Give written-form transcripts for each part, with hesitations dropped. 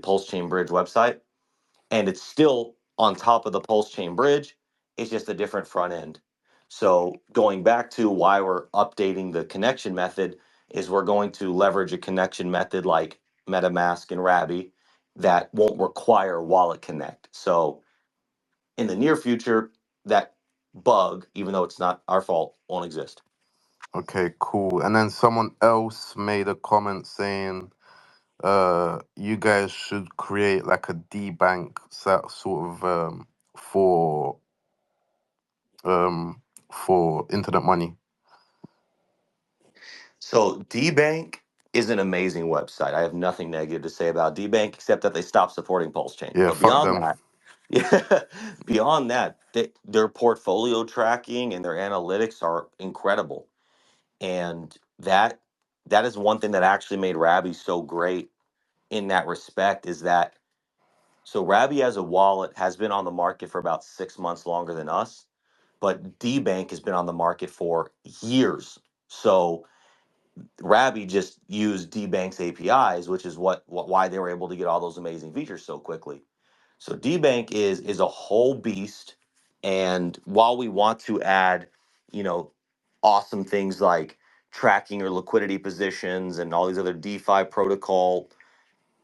Pulsechain Bridge website, and it's still on top of the Pulsechain Bridge. It's just a different front end. So going back to why we're updating the connection method is we're going to leverage a connection method like MetaMask and Rabby that won't require Wallet Connect. So in the near future, that bug, even though it's not our fault, won't exist. Okay, cool. And then someone else made a comment saying, you guys should create like a D-Bank sort of um for internet money. So Dbank is an amazing website. I have nothing negative to say about Dbank except that they stopped supporting Pulse Chain. Yeah, But fuck beyond them. that, yeah, beyond that, their portfolio tracking and their analytics are incredible. And that is one thing that actually made Rabby so great in that respect is that so Rabby as a wallet has been on the market for about 6 months longer than us, but Dbank has been on the market for years. So Rabby just used Dbank's APIs, which is why they were able to get all those amazing features so quickly. So Dbank is a whole beast, and while we want to add, you know, awesome things like tracking your liquidity positions and all these other DeFi protocol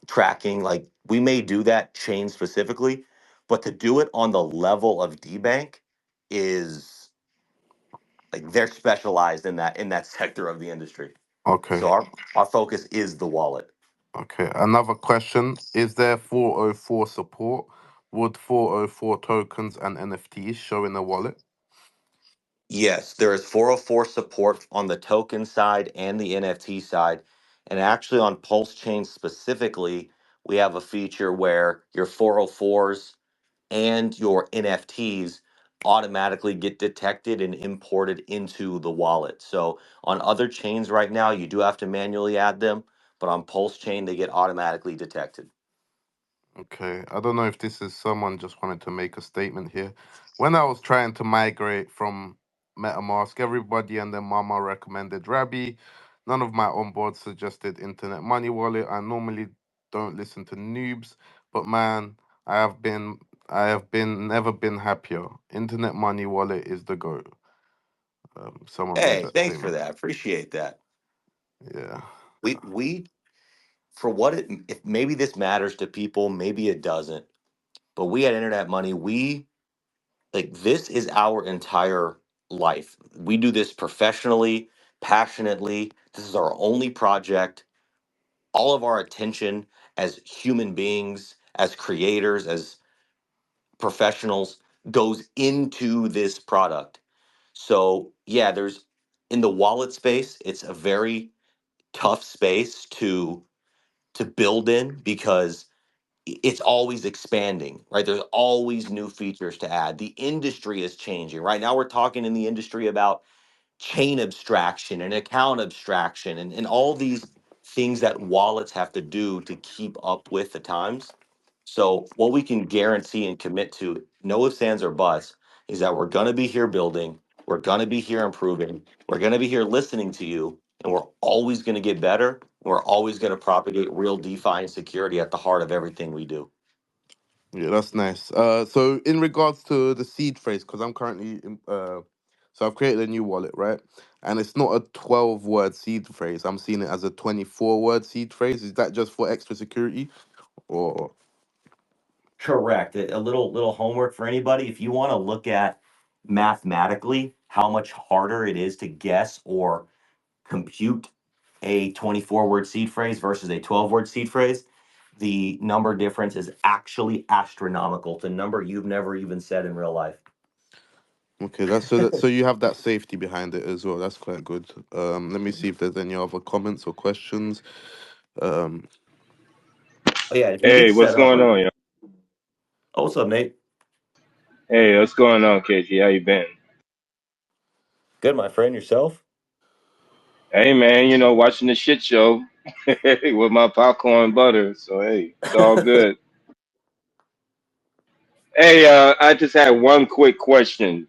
tracking, like we may do that chain specifically, but to do it on the level of Dbank is like they're specialized in that sector of the industry. Okay. So our focus is the wallet. Okay. Another question. Is there 404 support? Would 404 tokens and NFTs show in the wallet? Yes, there is 404 support on the token side and the NFT side. And actually on Pulse Chain specifically, we have a feature where your 404s and your NFTs automatically get detected and imported into the wallet. So on other chains right now, you do have to manually add them, but on Pulse Chain, they get automatically detected. Okay, I don't know if this is someone just wanted to make a statement here. When I was trying to migrate from MetaMask, everybody and their mama recommended Rabby. None of my onboards suggested Internet Money Wallet. I normally don't listen to noobs, but man, I have been never been happier. Internet Money Wallet is the go. Someone made Hey, that thanks for statement. that. Appreciate that. Yeah. We for what it if maybe this matters to people, maybe it doesn't. But we at Internet Money, we like this is our entire life. We do this professionally, passionately. This is our only project. All of our attention as human beings, as creators, as professionals goes into this product. So, yeah, there's in the wallet space, it's a very tough space to build in because it's always expanding, right? There's always new features to add. The industry is changing. Right now, we're talking in the industry about chain abstraction and account abstraction and all these things that wallets have to do to keep up with the times. So, what we can guarantee and commit to, no ifs, ands, or buts, is that we're going to be here building, we're going to be here improving, we're going to be here listening to you, and we're always going to get better. We're always going to propagate real DeFi and security at the heart of everything we do. Yeah, that's nice. So in regards to the seed phrase, because I'm currently so I've created a new wallet, right? And it's not a 12-word seed phrase. I'm seeing it as a 24-word seed phrase. Is that just for extra security, or Correct. A little homework for anybody. If you want to look at mathematically how much harder it is to guess or compute a 24-word seed phrase versus a 12-word seed phrase, the number difference is actually astronomical. It's a number you've never even said in real life. okay? So you have that safety behind it as well. That's quite good. Let me see if there's any other comments or questions. Um, Oh yeah, if you get Hey, what's set up going on. on, yo? Oh, what's up, Nate? Hey, what's going on, KG? How you been? Good, my friend. Yourself? Hey, man, watching the shit show with my popcorn butter. So, hey, it's all good. Hey, I just had one quick question.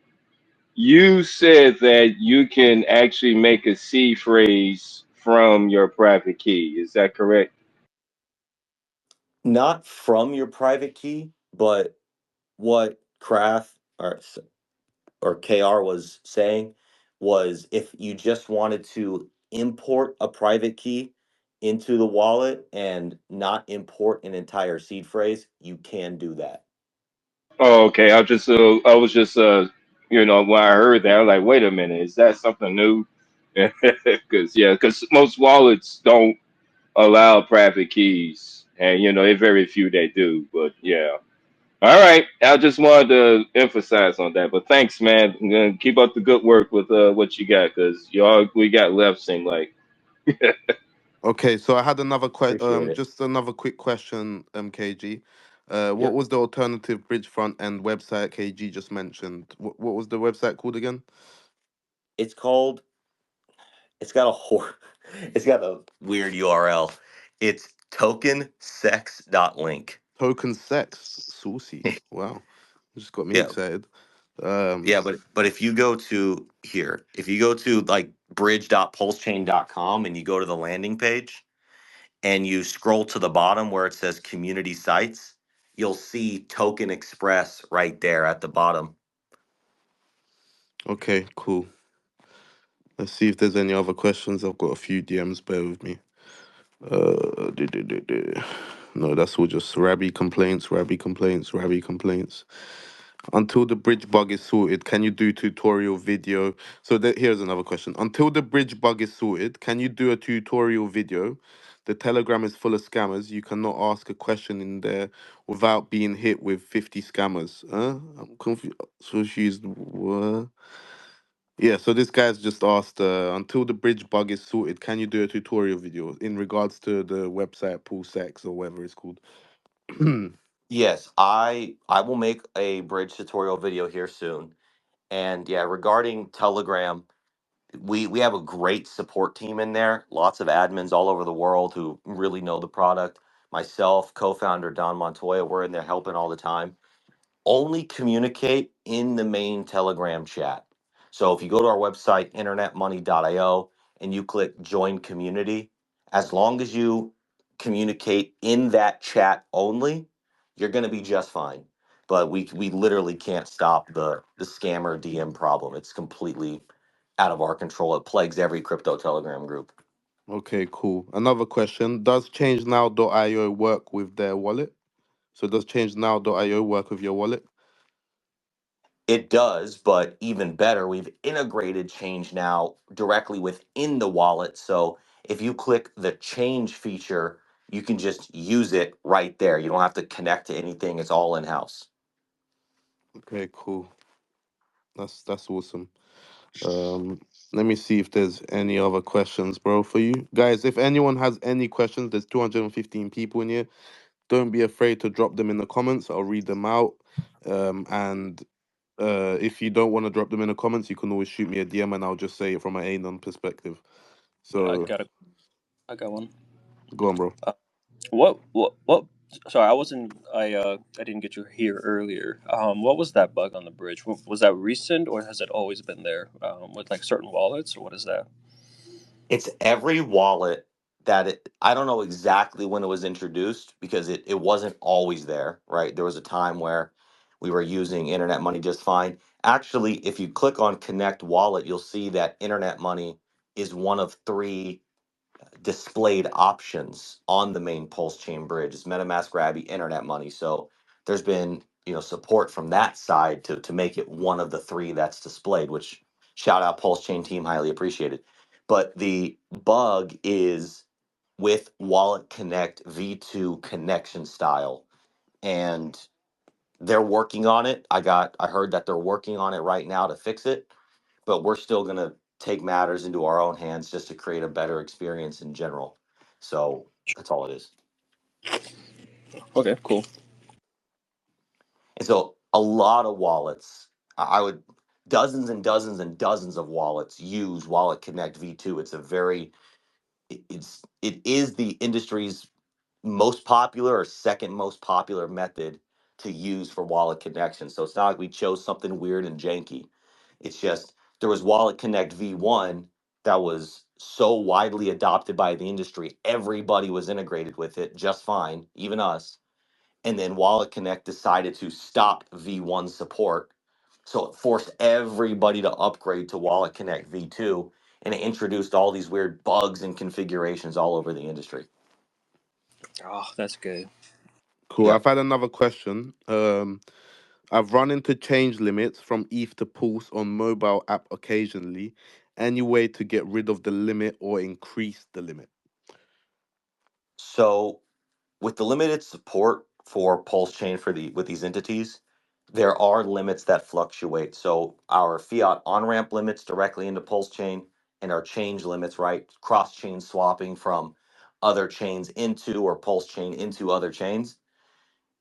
You said that you can actually make a C phrase from your private key. Is that correct? Not from your private key, but what Kraft or KR was saying was if you just wanted to import a private key into the wallet and not import an entire seed phrase, you can do that. Oh, okay. I was just, when I heard that, I was like, wait a minute, is that something new? Because yeah, because most wallets don't allow private keys, and there are very few that do. But yeah, all right. I just wanted to emphasize on that. But thanks, man. I'm gonna keep up the good work with what you got, because y'all we got left seem like. Okay, so I had another Appreciate it. just another quick question, KG. What Yep. was the alternative bridge front end website KG just mentioned? What was the website called again? It's called, it's got a it's got a weird URL. It's tokensex.link. Token Sex. Saucy. Wow. Just got me Yeah. excited. Yeah, Um, but if you go to here, if you go to like bridge.pulsechain.com and you go to the landing page and you scroll to the bottom where it says community sites, you'll see Token Express right there at the bottom. okay, cool. Let's see if there's any other questions. I've got a few DMs, bear with me. No, that's all just Rabby complaints, Rabby complaints, Rabby complaints. Until the bridge bug is sorted, can you do tutorial video? So here's another question. Until the bridge bug is sorted, can you do a tutorial video? The Telegram is full of scammers. You cannot ask a question in there without being hit with 50 scammers. Huh? I'm confused. So she's what? Yeah, so this guy's just asked, until the bridge bug is sorted, can you do a tutorial video in regards to the website Pulsex or whatever it's called? Yes, I will make a bridge tutorial video here soon. And yeah, regarding Telegram, we have a great support team in there, lots of admins all over the world who really know the product. Myself, co-founder Don Montoya, we're in there helping all the time. Only communicate in the main Telegram chat. So if you go to our website, internetmoney.io, and you click join community, as long as you communicate in that chat only, you're going to be just fine. But we literally can't stop the scammer DM problem. It's completely out of our control. It plagues every crypto Telegram group. Okay, cool. Another question. Does ChangeNow.io work with their wallet? So does ChangeNow.io work with your wallet? It does, but even better, we've integrated Change Now directly within the wallet. So if you click the change feature, you can just use it right there. You don't have to connect to anything. It's all in house. Okay, cool. That's awesome. Um, Let me see if there's any other questions, bro, for you guys. If anyone has any questions, there's 215 people in here. Don't be afraid to drop them in the comments. I'll read them out. And if you don't want to drop them in the comments, you can always shoot me a DM and I'll just say it from an Anon perspective. Yeah, So I got one. go on, bro. Uh, what? Sorry, I didn't get you here earlier. What was that bug on the bridge? Was that recent or has it always been there? With like certain wallets, or what is that? It's every wallet I don't know exactly when it was introduced because it wasn't always there, right? There was a time where we were using internet money just fine. Actually, if you click on connect wallet, you'll see that internet money is one of three displayed options on the main Pulse chain bridge. It's MetaMask, Grabby, Internet Money. So there's been support from that side to make it one of the three that's displayed. Which shout out Pulse chain team, highly appreciated. But the bug is with Wallet Connect V2 connection style, and they're working on it. I heard that they're working on it right now to fix it, but we're still going to take matters into our own hands just to create a better experience in general. So that's all it is. Okay, cool. And so a lot of wallets, I would dozens and dozens and dozens of wallets use Wallet Connect V2. It's a very it is the industry's most popular or second most popular method to use for wallet connection. So it's not like we chose something weird and janky. It's just there was Wallet Connect V1 that was so widely adopted by the industry, everybody was integrated with it just fine, even us. And then Wallet Connect decided to stop V1 support. So it forced everybody to upgrade to Wallet Connect V2, and it introduced all these weird bugs and configurations all over the industry. Oh, that's good. Cool. I've Yep. had another question. I've run into change limits from ETH to Pulse on mobile app occasionally. Any way to get rid of the limit or increase the limit? So with the limited support for Pulse Chain for the with these entities, there are limits that fluctuate. So our fiat on ramp limits directly into Pulse Chain and our change limits, right? Cross chain swapping from other chains into or Pulse Chain into other chains.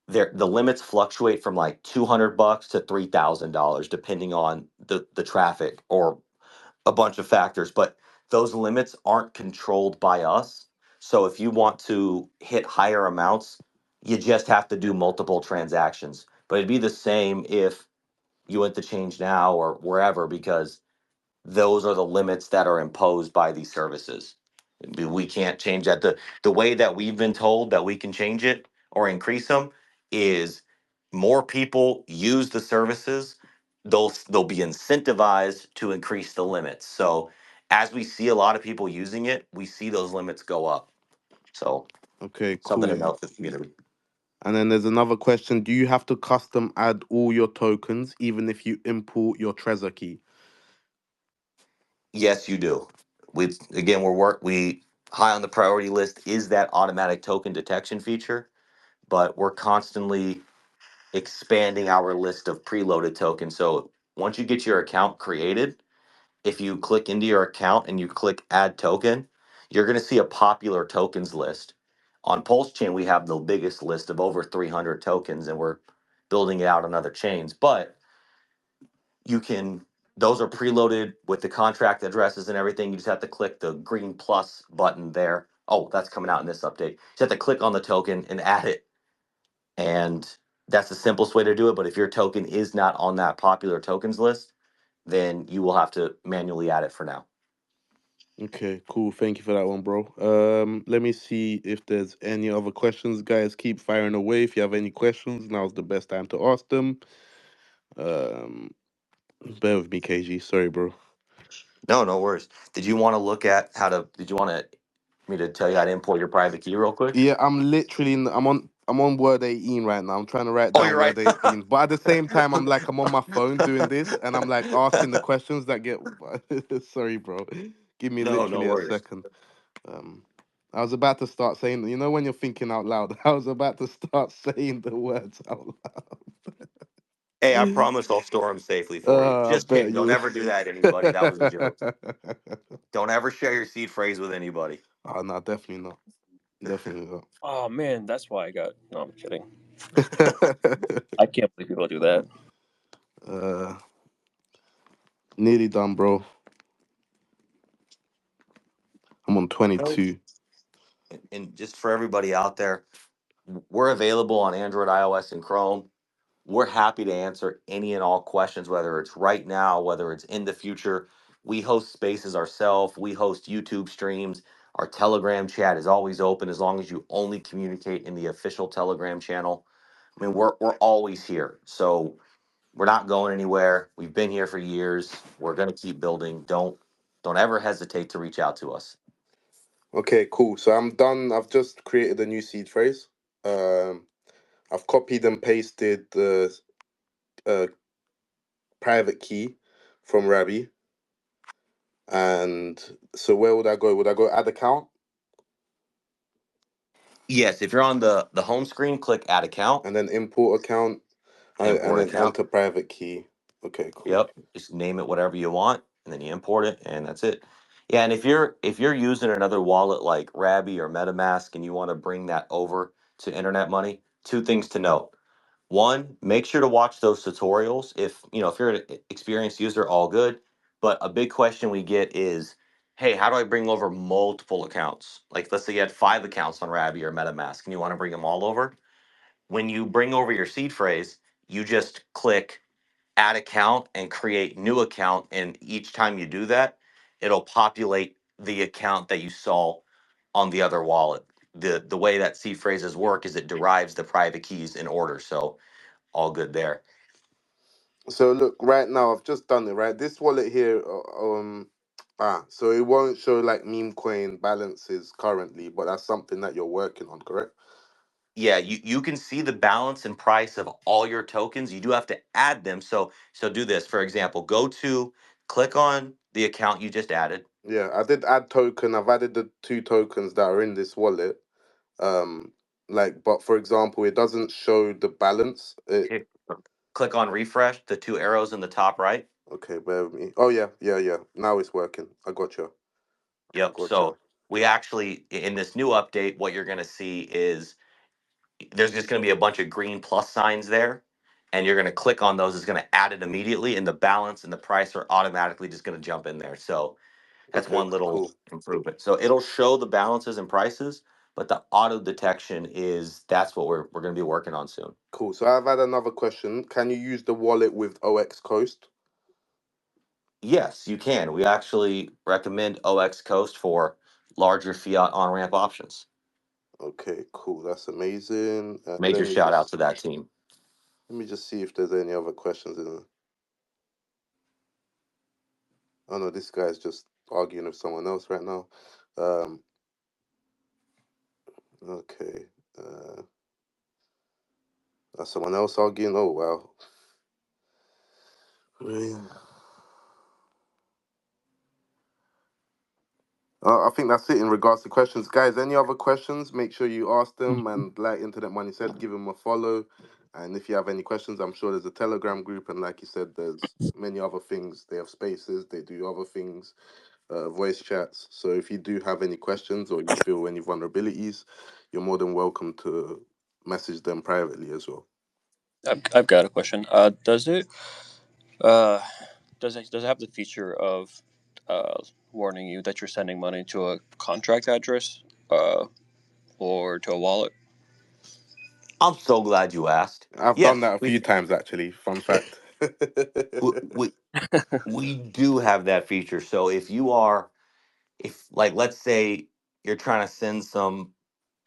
The limits fluctuate from like $200 to $3,000 depending on the traffic or a bunch of factors, but those limits aren't controlled by us. So if you want to hit higher amounts, you just have to do multiple transactions. But it'd be the same if you went to change now or wherever, because those are the limits that are imposed by these services. We can't change that. The way that we've been told that we can change it or increase them is more people use the services, they'll be incentivized to increase the limits. So as we see a lot of people using it, we see those limits go up. So Okay, something to cool. note for the community. And then there's another question. Do you have to custom add all your tokens even if you import your Trezor key? Yes, you do. We again we high on the priority list is that automatic token detection feature, but we're constantly expanding our list of preloaded tokens. So once you get your account created, if you click into your account and you click add token, you're going to see a popular tokens list. On Pulse Chain, we have the biggest list of over 300 tokens, and we're building it out on other chains. But you can, those are preloaded with the contract addresses and everything. You just have to click the green plus button there. Oh, that's coming out in this update. You just have to click on the token and add it, and that's the simplest way to do it. But if your token is not on that popular tokens list, then you will have to manually add it for now. Okay, cool. Thank you for that one, bro. Let me see if there's any other questions. Guys, keep firing away. If you have any questions, now's the best time to ask them. Um, bear with me, KG. Sorry, bro. No, no worries. Did you want to look at how to? Did you want me to tell you how to import your private key real quick? Yeah, I'm literally I'm on word 18 right now. I'm trying to write Oh, down you're right. word 18. But at the same time, I'm on my phone doing this and I'm like asking the questions that get sorry, bro. Give me No, no literally a worries. second. Um I was about to start saying, you know, when you're thinking out loud, I was about to start saying the words out Hey, I loud. promise I'll store them safely for you. I Just bet kidding. Don't you. ever do that, anybody. That was a joke. Don't ever share your seed phrase with anybody. Oh no, definitely not. Definitely Oh man, that's why I got. No, I'm kidding. not. I can't believe people do that. uh nearly done, bro. I'm on No. 22. And just for everybody out there, we're available on Android, iOS, and Chrome. We're happy to answer any and all questions, whether it's right now, whether it's in the future. We host spaces ourselves, we host YouTube streams. Our Telegram chat is always open as long as you only communicate in the official Telegram channel. I mean, we're always here. So we're not going anywhere. We've been here for years. We're gonna keep building. Don't ever hesitate to reach out to us. Okay, cool. So I'm done. I've just created a new seed phrase. Um, I've copied and pasted the uh, private key from Rabbi. And so where would I go? Would I go add account Yes, if you're on the home screen, click add account, and then import account and import then account. enter private key? Okay, cool. Yep. Just name it whatever you want, and then you import it, and that's it. Yeah, and if you're using another wallet like Rabby or MetaMask, and you want to bring that over to Internet Money, two things to note. One, make sure to watch those tutorials. If you're an experienced user, all good. But a big question we get is, hey, how do I bring over multiple accounts? Like, let's say you had 5 accounts on Rabby or MetaMask, and you want to bring them all over. When you bring over your seed phrase, you just click add account and create new account, and each time you do that, it'll populate the account that you saw on the other wallet. The way that seed phrases work is it derives the private keys in order. So all good there. So look, right now I've just done it. Right, this wallet here, so it won't show like meme coin balances currently, but that's something that you're working on, correct? Yeah, you can see the balance and price of all your tokens. You do have to add them. So do this. For example, go to click on the account you just added. Yeah, I did add token. I've added the two tokens that are in this wallet. Like, but for example, it doesn't show the balance. Click on refresh, the two arrows in the top right. Okay, bear with me. Oh yeah, yeah, yeah. Now it's working. I got you. I Yep. got you. So we actually in this new update, what you're going to see is there's just going to be a bunch of green plus signs there, and you're going to click on those. It's going to add it immediately, and the balance and the price are automatically just going to jump in there. So that's Okay, one little cool, improvement. So it'll show the balances and prices, but the auto detection is that's what we're going to be working on soon. cool. So I've had another question. Can you use the wallet with OX Coast? Yes, you can. We actually recommend OX Coast for larger fiat on ramp options. Okay, cool. That's amazing. Major shout out to that team. Let me just see if there's any other questions in there. Oh no, this guy's just arguing with someone else right now. Um, okay. That's someone else arguing. Oh wow. Yeah. I think that's it in regards to questions. Guys, any other questions? Make sure you ask them. And like Internet Money said, give them a follow. And if you have any questions, I'm sure there's a Telegram group. And like you said, there's many other things. They have spaces, they do other things, voice chats. So if you do have any questions or you feel any vulnerabilities, you're more than welcome to message them privately as well. I've got a question. Uh, does it have the feature of warning you that you're sending money to a contract address or to a wallet? I'm so glad you asked. I've done Yes, that a few times actually. Fun fact. we, we we do have that feature. So if like let's say you're trying to send some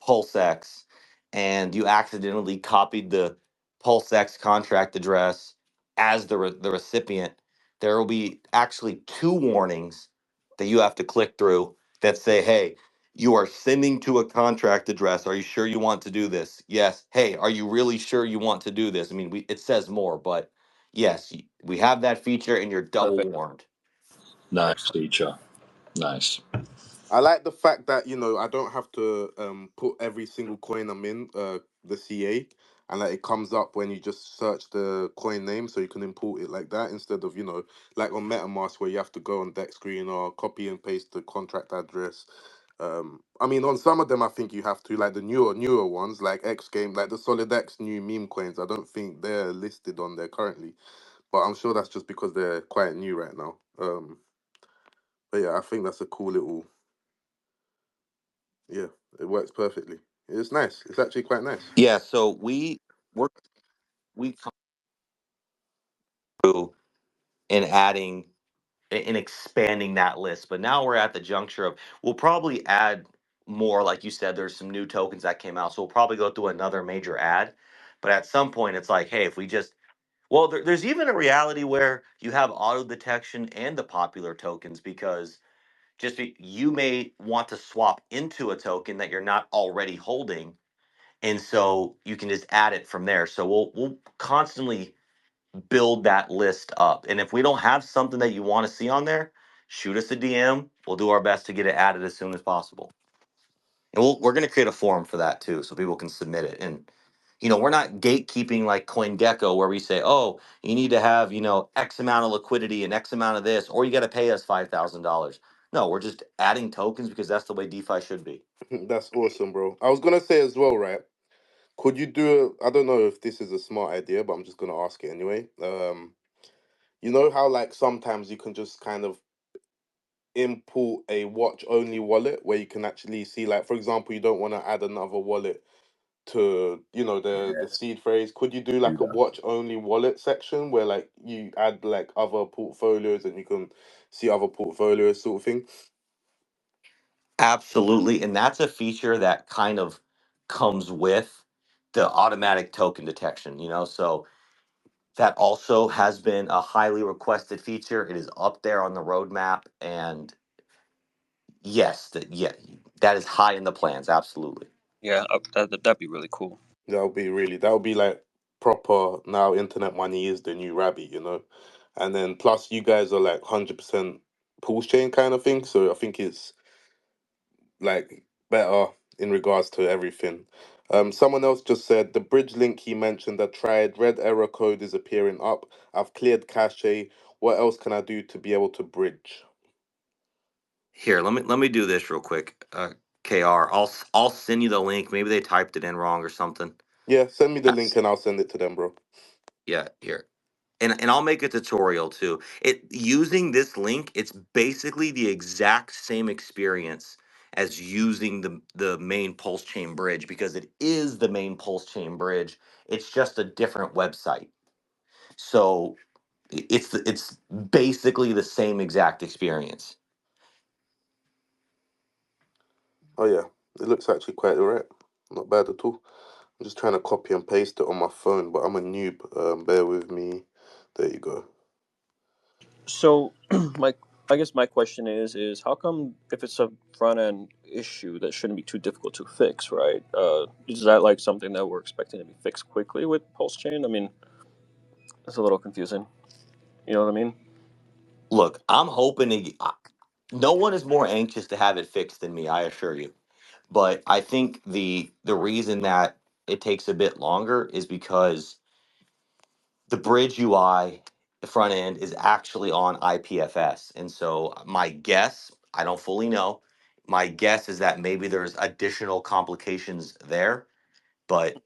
PulseX and you accidentally copied the PulseX contract address as the recipient, there will be actually two warnings that you have to click through that say, "Hey, you are sending to a contract address. Are you sure you want to do this?" Yes. Hey, are you really sure you want to do this? I mean, it says more, but yes, we have that feature, and you're double Perfect. warned. Nice feature. Nice. I like the fact that I don't have to put every single coin I'm in the CA, and that it comes up when you just search the coin name, so you can import it like that instead of like on MetaMask where you have to go on deck screen or copy and paste the contract address. I mean, on some of them I think you have to, like the newer ones, like X Game, like the Solid X new meme coins. I don't think they're listed on there currently, but I'm sure that's just because they're quite new right now. But yeah, I think that's a cool little. Yeah, it works perfectly. It's nice. It's actually quite nice. Yeah. So we come through in adding in expanding that list. But now we're at the juncture of we'll probably add more. Like you said, there's some new tokens that came out, so we'll probably go through another major ad. But at some point, it's like, hey, if we just there's even a reality where you have auto detection and the popular tokens because you may want to swap into a token that you're not already holding, and so you can just add it from there. So we'll constantly build that list up. And if we don't have something that you want to see on there, shoot us a DM. We'll do our best to get it added as soon as possible. And we're going to create a forum for that too, so people can submit it. And we're not gatekeeping like CoinGecko, where we say, "Oh, you need to have X amount of liquidity and X amount of this, or you got to pay us $5,000." No, we're just adding tokens because that's the way DeFi should be. That's awesome, bro. I was gonna say as well, right? Could you do? I don't know if this is a smart idea, but I'm just gonna ask it anyway. You know how like sometimes you can just kind of import a watch only wallet where you can actually see, like, for example, you don't want to add another wallet to the Yes. seed phrase. Could you do Do like a that. watch only wallet section where like you add like other portfolios and you can see other portfolios sort of thing? Absolutely. And that's a feature that kind of comes with the automatic token detection, So that also has been a highly requested feature. It is up there on the roadmap. And yes, that is high in the plans. Absolutely. Yeah, that'd be really cool. That would be like proper now internet money is the new rabbit, And then plus you guys are like 100% pulse chain kind of thing, so I think it's like better in regards to everything. Someone else just said the bridge link he mentioned that tried red error code is appearing up. I've cleared cache. What else can I do to be able to bridge? Here, let me do this real quick. KR, I'll send you the link. Maybe they typed it in wrong or something. Yeah, send me the Uh, link and I'll send it to them, bro. yeah, here. And I'll make a tutorial too. It using this link, it's basically the exact same experience as using the main pulse chain bridge because it is the main pulse chain bridge. It's just a different website. So it's basically the same exact experience. Oh yeah, it looks actually quite alright. Not bad at all. I'm just trying to copy and paste it on my phone, but I'm a noob. Bear with me. There you go. So, my I guess my question is how come if it's a front end issue that shouldn't be too difficult to fix, right? Is that like something that we're expecting to be fixed quickly with Pulse Chain? I mean, it's a little confusing. You know what I mean? Look, I'm hoping no one is more anxious to have it fixed than me, I assure you. But I think the reason that it takes a bit longer is because the bridge UI, the front end, is actually on IPFS. And so my guess, I don't fully know, my guess is that maybe there's additional complications there, but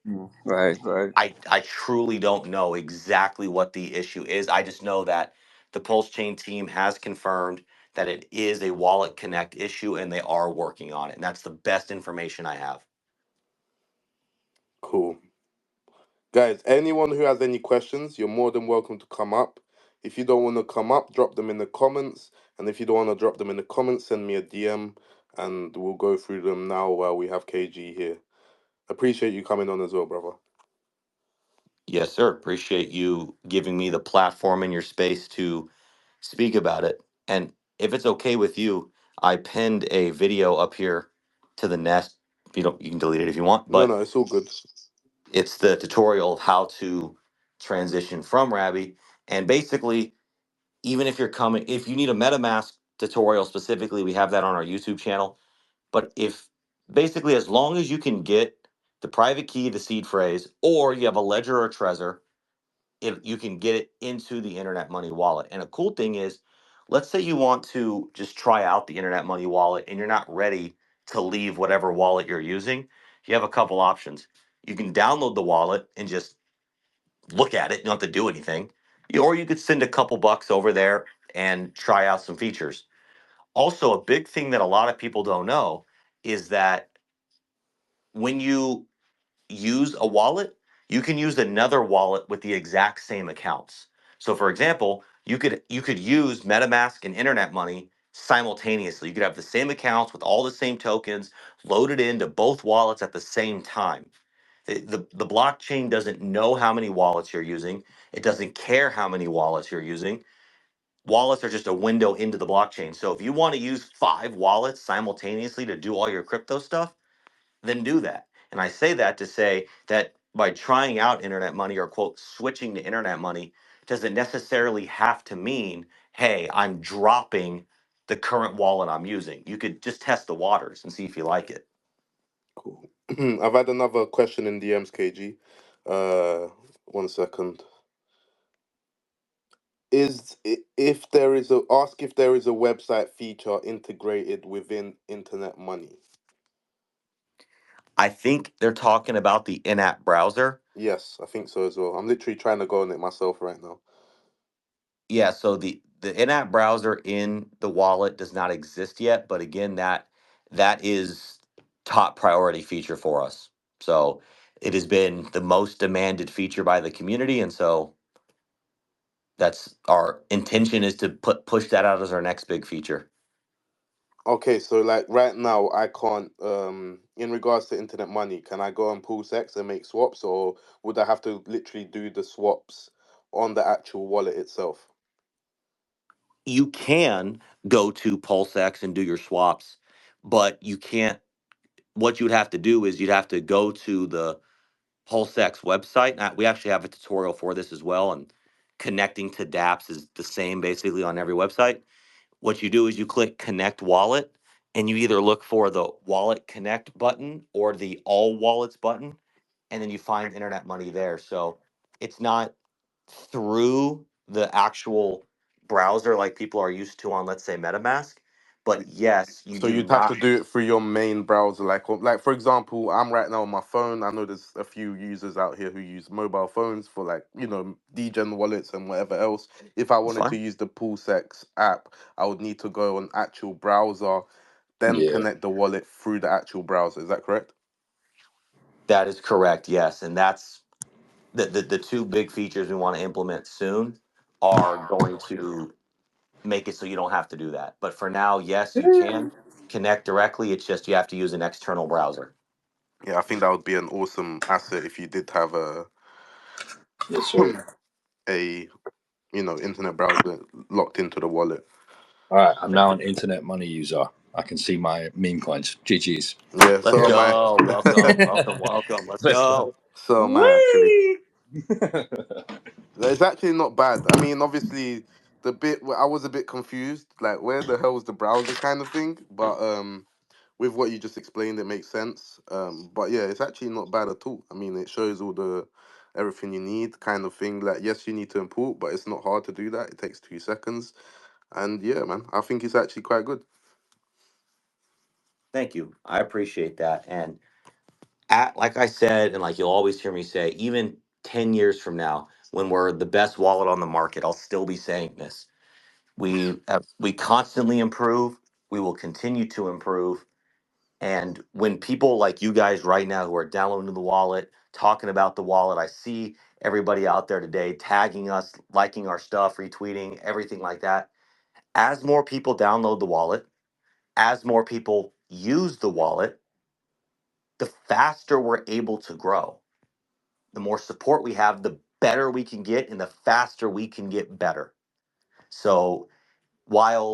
Right, right. I truly don't know exactly what the issue is. I just know that the Pulse Chain team has confirmed that it is a Wallet Connect issue and they are working on it. And that's the best information I have. Cool. Guys, anyone who has any questions, you're more than welcome to come up. If you don't want to come up, drop them in the comments. And if you don't want to drop them in the comments, send me a DM and we'll go through them now while we have KG here. Appreciate you coming on as well, brother. Yes, sir. Appreciate you giving me the platform in your space to speak about it. And if it's okay with you, I pinned a video up here to the nest. If you don't, you can delete it if you want, No, but no, it's all good. it's the tutorial of how to transition from Rabby. And basically, even if you're coming, if you need a MetaMask tutorial specifically, we have that on our YouTube channel. But if basically, as long as you can get the private key, the seed phrase, or you have a ledger or Trezor, if you can get it into the Internet Money wallet. And a cool thing is, let's say you want to just try out the Internet Money wallet and you're not ready to leave whatever wallet you're using. You have a couple options. You can download the wallet and just look at it. You don't have to do anything. Or you could send a couple bucks over there and try out some features. Also, a big thing that a lot of people don't know is that when you use a wallet, you can use another wallet with the exact same accounts. So for example, you could use MetaMask and Internet Money simultaneously. You could have the same accounts with all the same tokens loaded into both wallets at the same time. The blockchain doesn't know how many wallets you're using. It doesn't care how many wallets you're using. Wallets are just a window into the blockchain. So if you want to use 5 wallets simultaneously to do all your crypto stuff, then do that. And I say that to say that by trying out Internet Money or quote switching to Internet Money doesn't necessarily have to mean, hey, I'm dropping the current wallet I'm using. You could just test the waters and see if you like it. Cool. I've had another question in DMs, KG. 1 second. If there is a ask if there is a website feature integrated within Internet Money. I think they're talking about the in-app browser. Yes, I think so as well. I'm literally trying to go on it myself right now. Yeah, so the in-app browser in the wallet does not exist yet, but again, that is top priority feature for us. So it has been the most demanded feature by the community, and so that's our intention is to push that out as our next big feature. Okay, so like right now, I can't. In regards to internet money, can I go on Pulsex and make swaps, or would I have to literally do the swaps on the actual wallet itself? You can go to PulseX and do your swaps, but you can't. What you would have to do is you'd have to go to the PulseX website. Now, we actually have a tutorial for this as well, and connecting to dApps is the same basically on every website. What you do is you click Connect Wallet, and you either look for the Wallet Connect button or the All Wallets button, and then you find internet money there. So it's not through the actual browser like people are used to on, let's say, MetaMask. But yes, you So do you'd have to not. do it through your main browser, like for example, I'm right now on my phone. I know there's a few users out here who use mobile phones for like degen wallets and whatever else. If I It's wanted to fine. use the Pulsex app, I would need to go on actual browser, then Yeah. connect the wallet through the actual browser. Is that correct? That is correct. Yes, and that's the two big features we want to implement soon are going to make it so you don't have to do that. But for now, yes, you can connect directly. It's just you have to use an external browser. Yeah, I think that would be an awesome asset if you did have Yes, sir. a internet browser locked into the wallet. All right. I'm now an internet money user. I can see my meme coins. GG's. Yeah, Let's so am I. go. Welcome, welcome, welcome. Let's Let's go. go. So am I actually. Whee! It's actually not bad. I mean, obviously, the bit where I was a bit confused, like where the hell is the browser kind of thing. But with what you just explained, it makes sense. But yeah, it's actually not bad at all. I mean, it shows all the everything you need, kind of thing. Like yes, you need to import, but it's not hard to do that. It takes 2 seconds, and yeah, man, I think it's actually quite good. Thank you. I appreciate that. And like I said, and like you'll always hear me say, even 10 years from now, when we're the best wallet on the market, I'll still be saying this. We constantly improve. We will continue to improve. And when people like you guys right now who are downloading the wallet, talking about the wallet, I see everybody out there today tagging us, liking our stuff, retweeting, everything like that. As more people download the wallet, as more people use the wallet, the faster we're able to grow. The more support we have, the better we can get and the faster we can get better. So while